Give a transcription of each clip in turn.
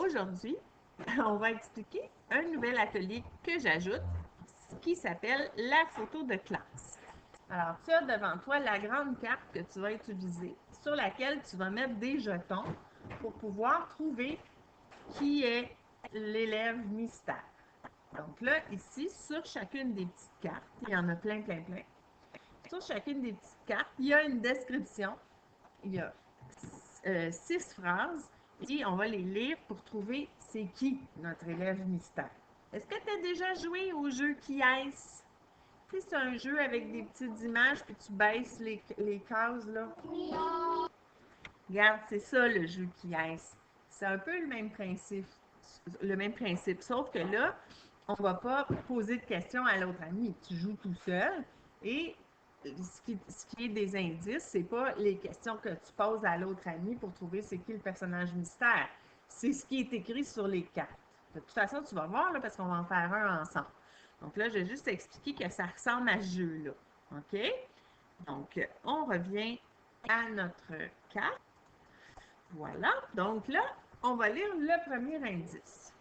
aujourd'hui, on va expliquer un nouvel atelier que j'ajoute qui s'appelle la photo de classe. Alors, tu as devant toi la grande carte que tu vas utiliser sur laquelle tu vas mettre des jetons pour pouvoir trouver qui est l'élève mystère. Donc là, ici, sur chacune des petites cartes, il y en a plein. Sur chacune des petites cartes, il y a une description. Il y a 6 phrases et on va les lire pour trouver c'est qui notre élève mystère. Est-ce que tu as déjà joué au jeu Qui est-ce? Tu sais, c'est un jeu avec des petites images puis tu baisses les cases là. Oui. Regarde, c'est ça le jeu Qui est-ce. C'est un peu le même principe, sauf que là, on ne va pas poser de questions à l'autre ami. Tu joues tout seul et ce qui est des indices, c'est pas les questions que tu poses à l'autre ami pour trouver c'est qui le personnage mystère. C'est ce qui est écrit sur les cartes. De toute façon, tu vas voir là, parce qu'on va en faire un ensemble. Donc là, je vais juste expliquer que ça ressemble à ce jeu-là. OK? Donc, on revient à notre carte. Voilà. Donc là, on va lire le premier indice.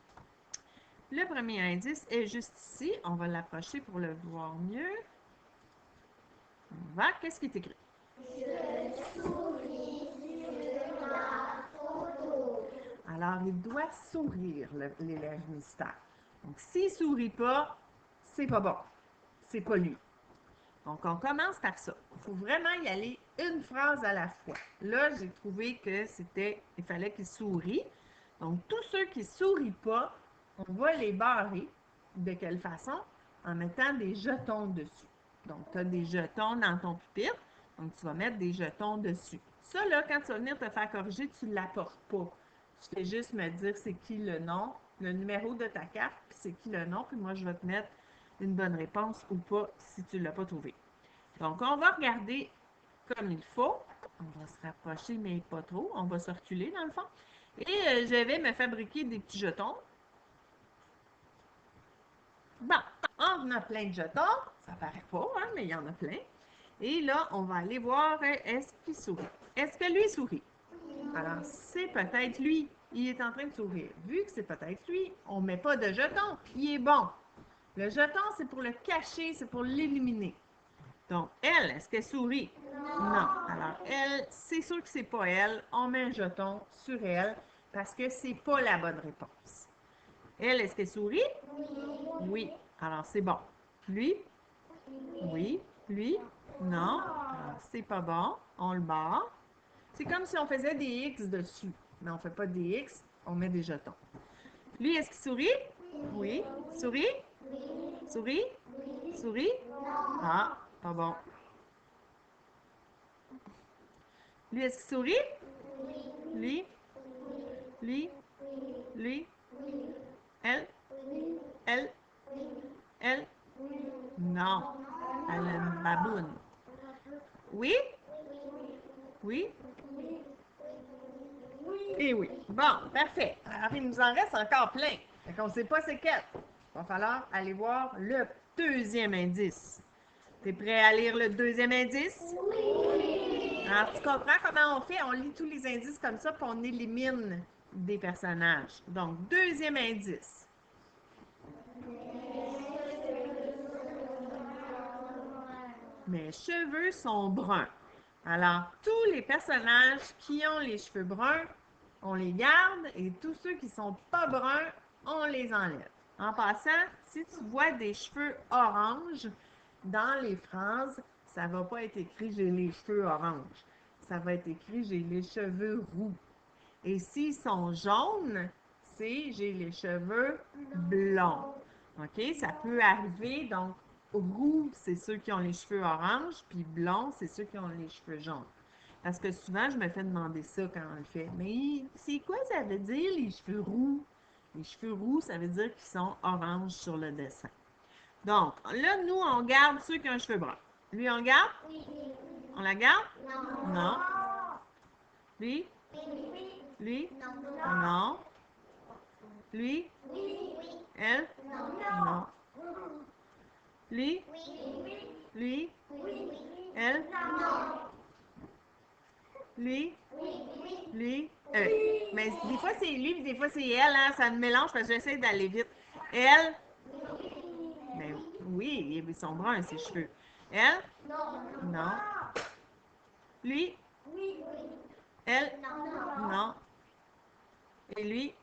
Le premier indice est juste ici. On va l'approcher pour le voir mieux. On va. Qu'est-ce qui est écrit? Je souris sur la photo. Alors, il doit sourire, l'élève mystère. Donc, s'il ne sourit pas, c'est pas bon. C'est pas lui. Donc, on commence par ça. Il faut vraiment y aller une phrase à la fois. Là, j'ai trouvé que il fallait qu'il sourie. Donc, tous ceux qui ne sourient pas, on va les barrer. De quelle façon? En mettant des jetons dessus. Donc, tu as des jetons dans ton pupitre. Donc, tu vas mettre des jetons dessus. Ça, là, quand tu vas venir te faire corriger, tu ne l'apportes pas. Tu fais juste me dire c'est qui le nom, le numéro de ta carte, puis c'est qui le nom, puis moi, je vais te mettre une bonne réponse ou pas si tu ne l'as pas trouvé. Donc, on va regarder comme il faut. On va se rapprocher, mais pas trop. On va se reculer, dans le fond. Et je vais me fabriquer des petits jetons. Bon, on a plein de jetons. Ça paraît pas, hein, mais il y en a plein. Et là, on va aller voir, est-ce qu'il sourit? Est-ce que lui sourit? Alors, c'est peut-être lui. Il est en train de sourire. Vu que c'est peut-être lui, on ne met pas de jeton. Il est bon. Le jeton, c'est pour le cacher, c'est pour l'éliminer. Donc, elle, est-ce qu'elle sourit? Non. Alors, elle, c'est sûr que c'est pas elle. On met un jeton sur elle parce que c'est pas la bonne réponse. Elle, est-ce qu'elle sourit? Oui. Alors, c'est bon. Lui? Oui. Lui? Non. Alors, c'est pas bon. On le barre. C'est comme si on faisait des X dessus. Mais on ne fait pas des X, on met des jetons. Lui, est-ce qu'il sourit? Oui. Sourit? Sourit? Sourit? Ah, pas bon. Lui, est-ce qu'il sourit? Lui? Lui? Lui? Elle? Elle? Elle? Non. Elle a une baboune. Oui? Oui? Et oui. Bon, parfait. Alors, il nous en reste encore plein. Fait qu'on ne sait pas c'est quel. Il va falloir aller voir le deuxième indice. T'es prêt à lire le deuxième indice? Oui! Alors, tu comprends comment on fait? On lit tous les indices comme ça, puis on élimine des personnages. Donc, deuxième indice. Mes cheveux sont bruns. Alors, tous les personnages qui ont les cheveux bruns, on les garde et tous ceux qui ne sont pas bruns, on les enlève. En passant, si tu vois des cheveux orange dans les phrases, ça ne va pas être écrit « j'ai les cheveux orange ». Ça va être écrit « j'ai les cheveux roux ». Et s'ils sont jaunes, c'est « j'ai les cheveux blonds ». OK? Ça peut arriver, donc roux, c'est ceux qui ont les cheveux orange, puis blond, c'est ceux qui ont les cheveux jaunes. Parce que souvent, je me fais demander ça quand on le fait. Mais c'est quoi ça veut dire, les cheveux roux? Les cheveux roux, ça veut dire qu'ils sont orange sur le dessin. Donc, là, nous, on garde ceux qui ont les cheveux bruns. Lui, on garde? Oui. On la garde? Non. Non. Lui? Oui. Lui? Non. Non. Lui? Oui. Elle? Non. Non. Lui? Oui. Lui? Oui. Elle? Non. Lui? Oui. Lui? Mais des fois, c'est lui, puis des fois, c'est elle. Hein? Ça me mélange parce que j'essaie d'aller vite. Elle, ben oui, ils sont bruns, ses cheveux. Elle, non. Lui, elle, non. Et lui,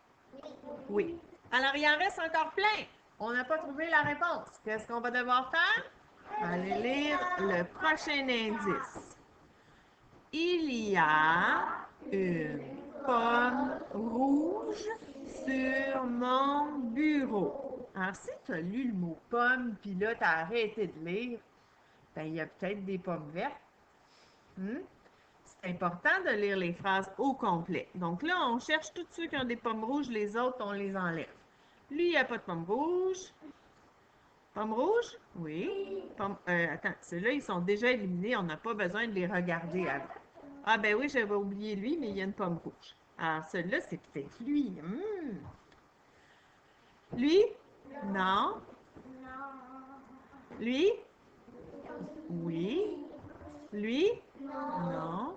oui. Alors, il en reste encore plein. On n'a pas trouvé la réponse. Qu'est-ce qu'on va devoir faire? Allez lire le prochain indice. Il y a une pomme rouge sur mon bureau. Alors, si tu as lu le mot pomme, puis là, tu as arrêté de lire, ben, il y a peut-être des pommes vertes. Hmm? C'est important de lire les phrases au complet. Donc là, on cherche tous ceux qui ont des pommes rouges, les autres, on les enlève. Lui, il n'y a pas de pommes rouges. Pommes rouges? Oui. Attends, ceux-là, ils sont déjà éliminés. On n'a pas besoin de les regarder avant. Ah ben oui, j'avais oublié lui, mais il y a une pomme rouge. Alors, celui-là, c'est peut-être lui. Lui? Non. Lui? Oui. Lui? Non.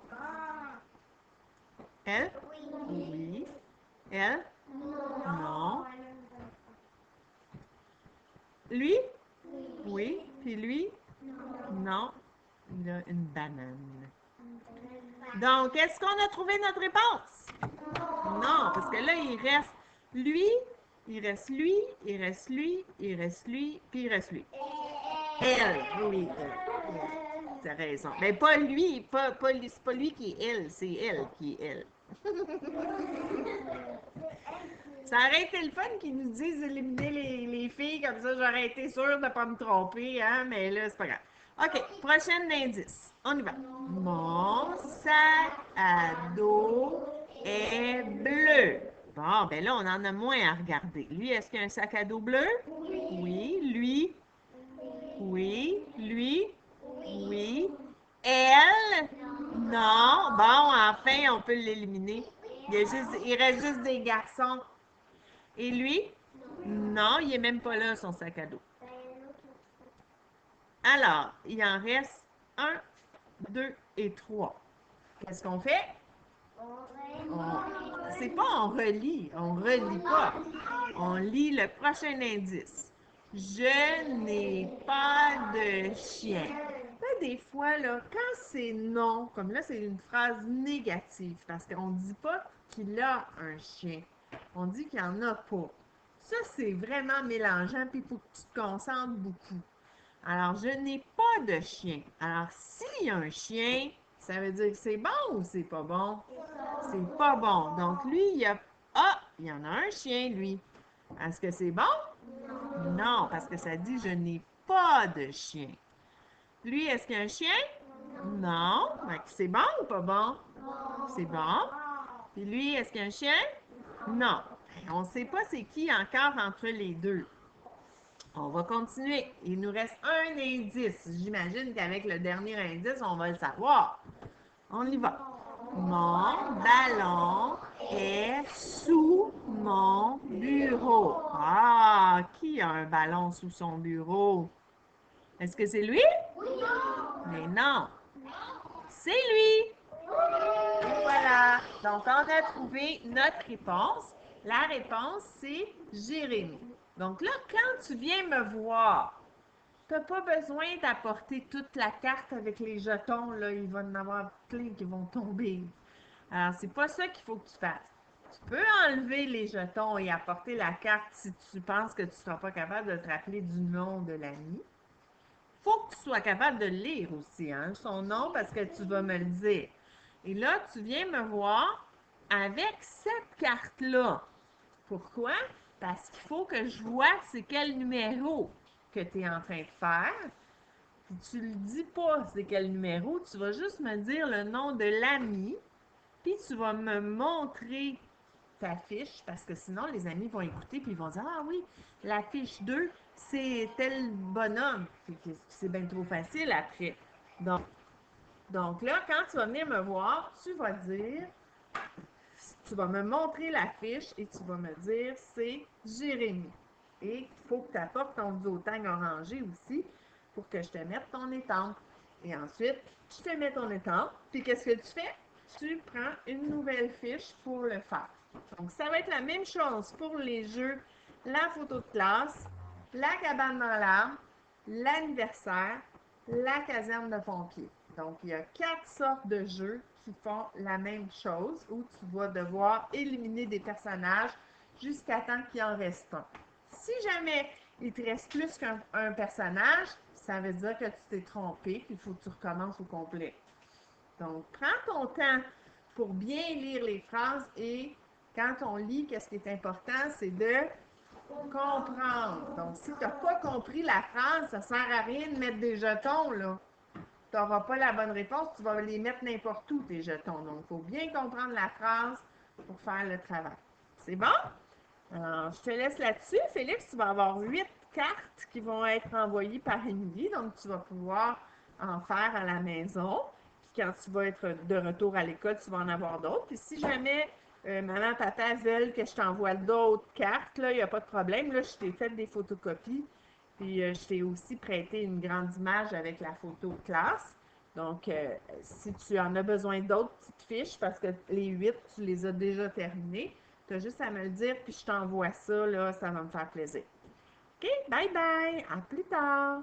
Elle? Oui. Elle? Non. Lui? Oui. Puis lui? Non. Il a une banane. Donc, est-ce qu'on a trouvé notre réponse? Non, parce que là, il reste lui, il reste lui, il reste lui, il reste lui, puis il reste lui. Elle, oui, elle. T'as raison. Mais pas lui, c'est pas lui qui est elle, c'est elle qui est elle. Ça aurait été le fun qu'ils nous disent d'éliminer les filles, comme ça j'aurais été sûre de ne pas me tromper, hein, mais là, c'est pas grave. OK, prochain indice. On y va. Mon sac à dos est bleu. Bon, ben là, on en a moins à regarder. Lui, est-ce qu'il a un sac à dos bleu? Oui. Lui? Oui. Lui? Oui. Elle? Non. Bon, enfin, on peut l'éliminer. Il reste juste des garçons. Et lui? Non, il n'est même pas là, son sac à dos. Alors, il en reste 1, 2 et 3. Qu'est-ce qu'on fait? C'est pas on relit pas. On lit le prochain indice. Je n'ai pas de chien. Là, des fois, là, quand c'est non, comme là, c'est une phrase négative, parce qu'on ne dit pas qu'il a un chien. On dit qu'il n'y en a pas. Ça, c'est vraiment mélangeant, puis il faut que tu te concentres beaucoup. Alors, je n'ai pas de chien. Alors, s'il y a un chien, ça veut dire que c'est bon ou c'est pas bon? C'est pas bon. Donc, lui, il y a... Ah, il y en a un chien, lui. Est-ce que c'est bon? Non, parce que ça dit je n'ai pas de chien. Lui, est-ce qu'il y a un chien? Non. Donc, c'est bon ou pas bon? C'est bon. Puis lui, est-ce qu'il y a un chien? Non. On ne sait pas c'est qui encore entre les deux. On va continuer. Il nous reste un indice. J'imagine qu'avec le dernier indice, on va le savoir. On y va. Mon ballon est sous mon bureau. Ah, qui a un ballon sous son bureau? Est-ce que c'est lui? Mais non, c'est lui. Et voilà. Donc, on a trouvé notre réponse. La réponse, c'est Jérémy. Donc là, quand tu viens me voir, tu n'as pas besoin d'apporter toute la carte avec les jetons. Là, il va y en avoir plein qui vont tomber. Alors, c'est pas ça qu'il faut que tu fasses. Tu peux enlever les jetons et apporter la carte si tu penses que tu ne seras pas capable de te rappeler du nom de l'ami. Il faut que tu sois capable de le lire aussi, hein, son nom, parce que tu vas me le dire. Et là, tu viens me voir avec cette carte-là. Pourquoi? Parce qu'il faut que je vois c'est quel numéro que tu es en train de faire. Puis tu ne le dis pas c'est quel numéro, tu vas juste me dire le nom de l'ami. Puis tu vas me montrer ta fiche, parce que sinon les amis vont écouter puis ils vont dire ah oui, la fiche 2, c'est tel bonhomme. C'est bien trop facile après. Donc là, quand tu vas venir me voir, tu vas dire, tu vas me montrer la fiche et tu vas me dire c'est Jérémy. Et il faut que tu apportes ton duotang orangé aussi pour que je te mette ton étampe. Et ensuite, tu te mets ton étampe. Puis qu'est-ce que tu fais? tu prends une nouvelle fiche pour le faire. Donc, ça va être la même chose pour les jeux, la photo de classe, la cabane dans l'arbre, l'anniversaire, la caserne de pompiers. Donc, il y a 4 sortes de jeux qui font la même chose où tu vas devoir éliminer des personnages jusqu'à temps qu'il en reste un. Si jamais il te reste plus qu'un personnage, ça veut dire que tu t'es trompé, qu'il faut que tu recommences au complet. Donc, prends ton temps pour bien lire les phrases et quand on lit, qu'est-ce qui est important, c'est de comprendre. Donc, si tu n'as pas compris la phrase, ça ne sert à rien de mettre des jetons, là. Tu n'auras pas la bonne réponse, tu vas les mettre n'importe où, tes jetons. Donc, il faut bien comprendre la phrase pour faire le travail. C'est bon? Alors, je te laisse là-dessus. Félix, tu vas avoir 8 cartes qui vont être envoyées par Émilie. Donc, tu vas pouvoir en faire à la maison. Puis, quand tu vas être de retour à l'école, tu vas en avoir d'autres. Puis, si jamais maman, papa veulent que je t'envoie d'autres cartes, là, il n'y a pas de problème. Là, je t'ai fait des photocopies. Puis, je t'ai aussi prêté une grande image avec la photo de classe. Donc, si tu en as besoin d'autres petites fiches, parce que les 8, tu les as déjà terminées, tu as juste à me le dire, puis je t'envoie ça, là, ça va me faire plaisir. OK, bye bye, à plus tard!